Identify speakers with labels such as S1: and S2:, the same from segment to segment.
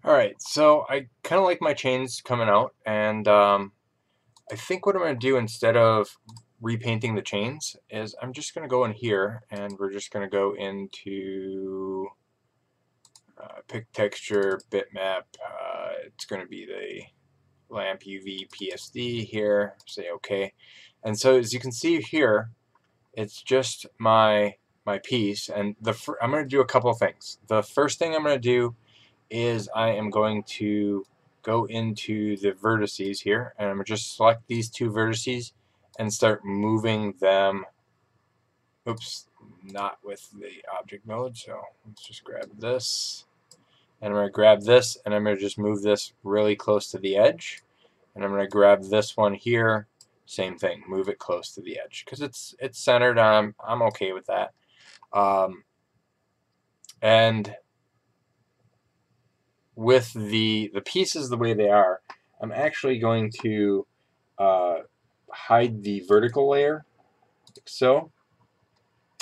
S1: Alright, so I kind of like my chains coming out, and I think what I'm going to do instead of repainting the chains is I'm just going to go in here, and we're just going to go into pick texture, bitmap. It's going to be the lamp UV PSD here. Say OK. And so as you can see here, it's just my piece, and I'm going to do a couple of things. The first thing I'm going to do is I am going to go into the vertices here, and I'm going to just select these two vertices and start moving them. Oops, not with the object mode, so let's just grab this, and I'm going to grab this, and I'm going to just move this really close to the edge, and I'm going to grab this one here, same thing, move it close to the edge, because it's centered. I'm okay with that. And with the pieces the way they are, I'm actually going to hide the vertical layer, like so,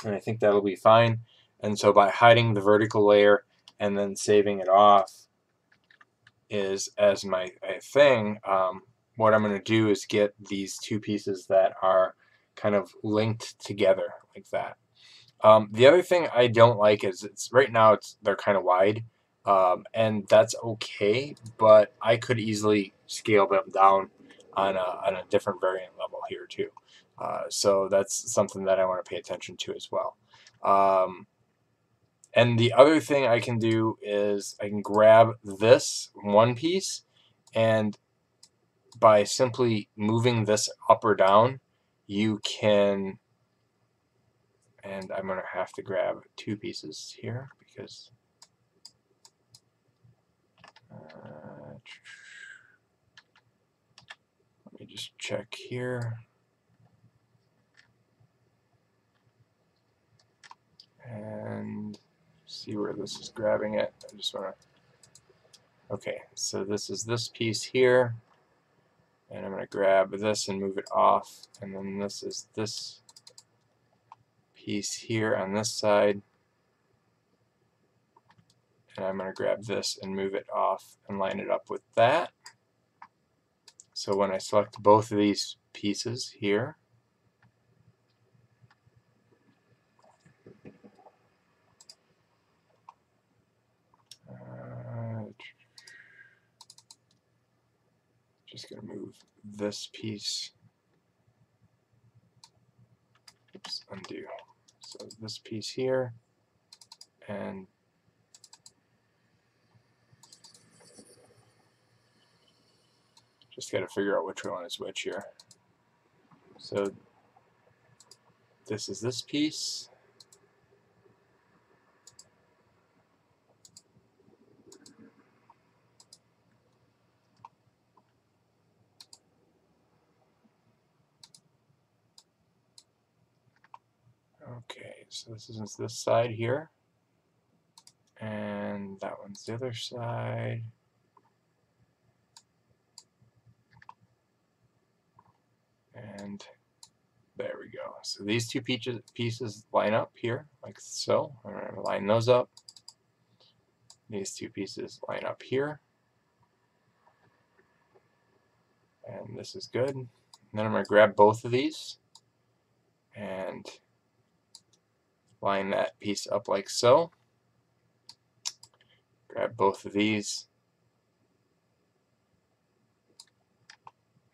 S1: and I think that'll be fine. And so by hiding the vertical layer and then saving it off is as my thing, what I'm going to do is get these two pieces that are kind of linked together like that. The other thing I don't like is right now they're kind of wide. And that's okay, but I could easily scale them down on a different variant level here too. So that's something that I want to pay attention to as well. And the other thing I can do is I can grab this one piece, and by simply moving this up or down, you can, and I'm going to have to grab two pieces here because let me just check here. And see where this is grabbing it. I just want to. Okay, so this is this piece here, and I'm going to grab this and move it off, and then this is this piece here on this side, and I'm going to grab this and move it off and line it up with that. So when I select both of these pieces here, just going to move this piece. Oops, undo. So this piece here, and just got to figure out which one is which here. So this is this piece. Okay, so this is this side here, and that one's the other side. And there we go. So these two pieces line up here, like so. I'm going to line those up. These two pieces line up here. And this is good. And then I'm going to grab both of these and line that piece up like so. Grab both of these.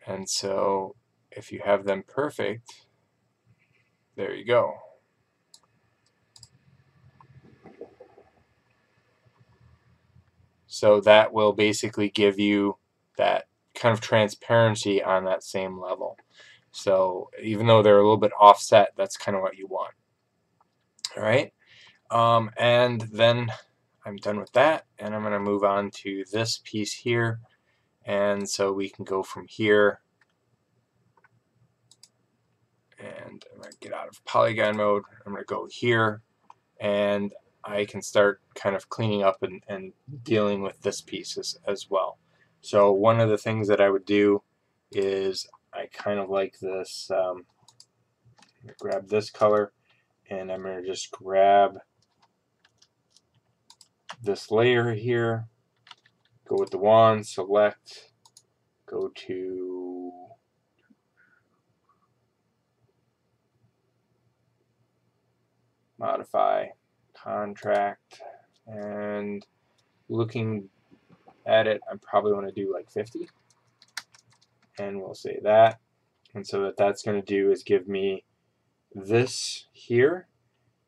S1: And so if you have them perfect, there you go. So that will basically give you that kind of transparency on that same level. So even though they're a little bit offset, that's kind of what you want. All right, and then I'm done with that, and I'm going to move on to this piece here. And so we can go from here, and I'm going to get out of polygon mode. I'm going to go here, and I can start kind of cleaning up and dealing with this piece as well. So one of the things that I would do is I kind of like this. Grab this color, and I'm going to just grab this layer here, go with the wand, select, go to modify, contract, and looking at it, I probably want to do like 50, and we'll say that. And so what that's going to do is give me this here,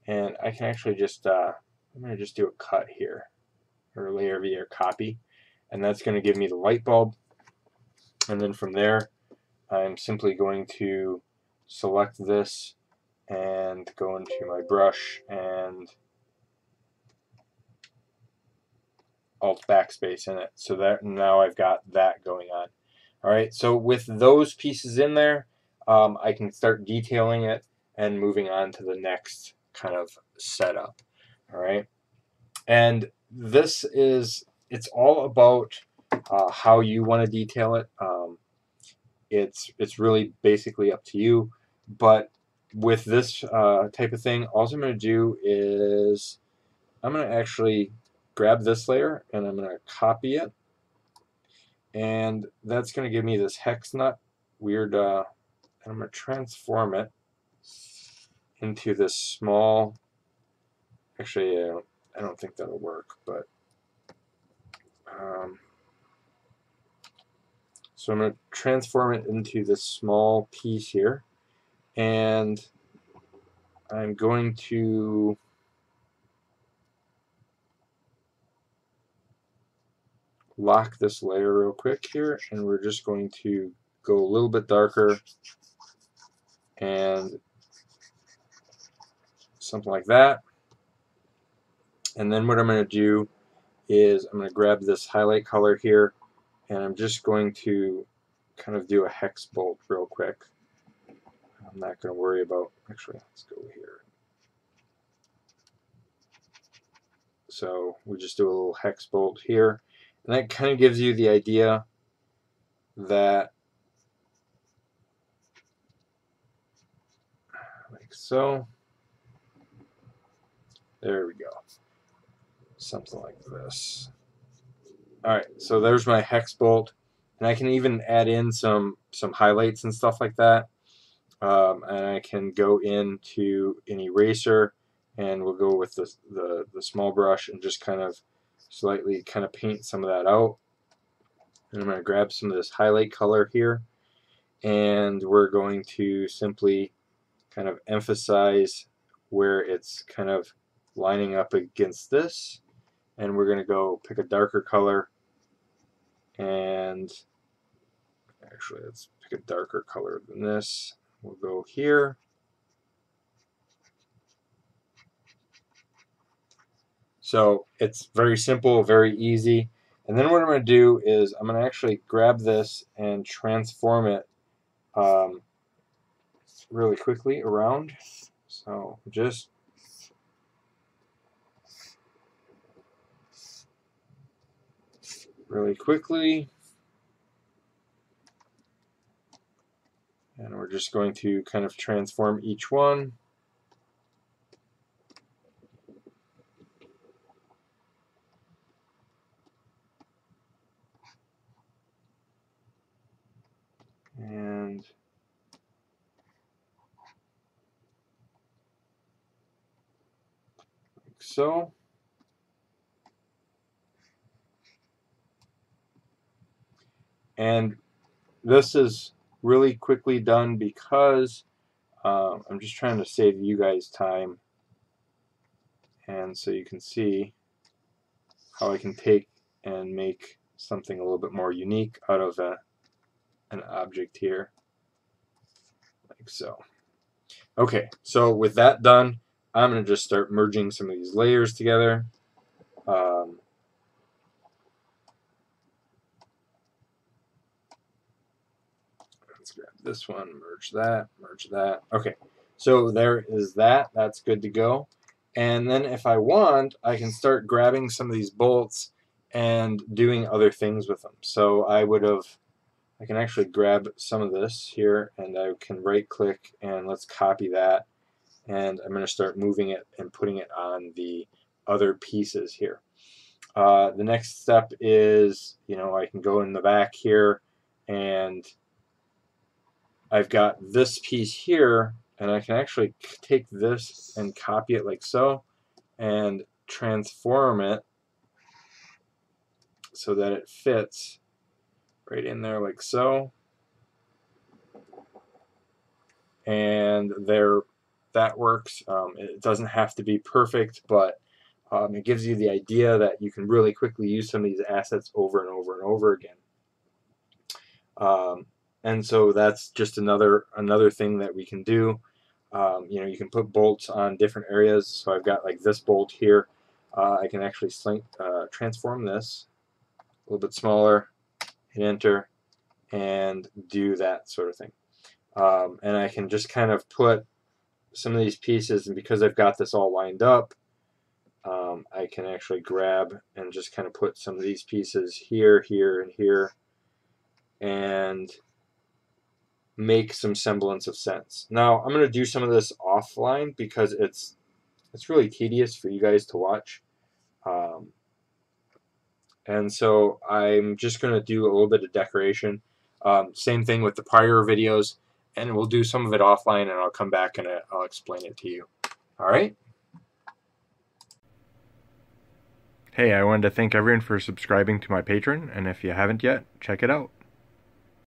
S1: and I can actually just I'm going to just do a cut here, or layer via copy, and that's going to give me the light bulb. And then from there, I'm simply going to select this and go into my brush and Alt backspace in it. So that now I've got that going on. All right, so with those pieces in there, I can start detailing it and moving on to the next kind of setup. All right, and this is, it's all about how you want to detail it. It's really basically up to you, but with this type of thing, all I'm going to do is I'm going to actually grab this layer and I'm going to copy it, and that's going to give me this hex nut weird, and I'm going to transform it into this small, actually I don't think that'll work, but so I'm going to transform it into this small piece here, and I'm going to lock this layer real quick here, and we're just going to go a little bit darker and something like that. And then what I'm going to do is I'm going to grab this highlight color here, and I'm just going to kind of do a hex bolt real quick. I'm not going to worry about, actually, let's go here. So we just do a little hex bolt here, and that kind of gives you the idea that, like so. There we go. Something like this. Alright, so there's my hex bolt, and I can even add in some highlights and stuff like that. And I can go into an eraser, and we'll go with the small brush and just kind of slightly kind of paint some of that out. And I'm going to grab some of this highlight color here, and we're going to simply kind of emphasize where it's kind of lining up against this, and we're going to go pick a darker color, and actually let's pick a darker color than this. We'll go here, so it's very simple, very easy. And then what I'm going to do is I'm going to actually grab this and transform it really quickly around. So just really quickly, and we're just going to kind of transform each one. And like so. And this is really quickly done because I'm just trying to save you guys time, and so you can see how I can take and make something a little bit more unique out of an object here, like so. Okay, so with that done, I'm going to just start merging some of these layers together. Let's grab this one, merge that, merge that. Okay, so there is that. That's good to go. And then if I want, I can start grabbing some of these bolts and doing other things with them. So I would have I can actually grab some of this here, and I can right click and let's copy that, and I'm going to start moving it and putting it on the other pieces here. The next step is, I can go in the back here, and I've got this piece here, and I can actually take this and copy it like so, and transform it so that it fits right in there like so. And there, that works. It doesn't have to be perfect, but it gives you the idea that you can really quickly use some of these assets over and over and over again. And so that's just another thing that we can do. You can put bolts on different areas. So I've got like this bolt here. I can actually transform this a little bit smaller, hit enter, and do that sort of thing. And I can just kind of put some of these pieces, and because I've got this all lined up, I can actually grab and just kind of put some of these pieces here, here, and here, and make some semblance of sense. Now I'm going to do some of this offline because it's really tedious for you guys to watch. And so I'm just going to do a little bit of decoration. Same thing with the prior videos, and we'll do some of it offline, and I'll come back and I'll explain it to you. All right? Hey, I wanted to thank everyone for subscribing to my Patreon, and if you haven't yet, check it out.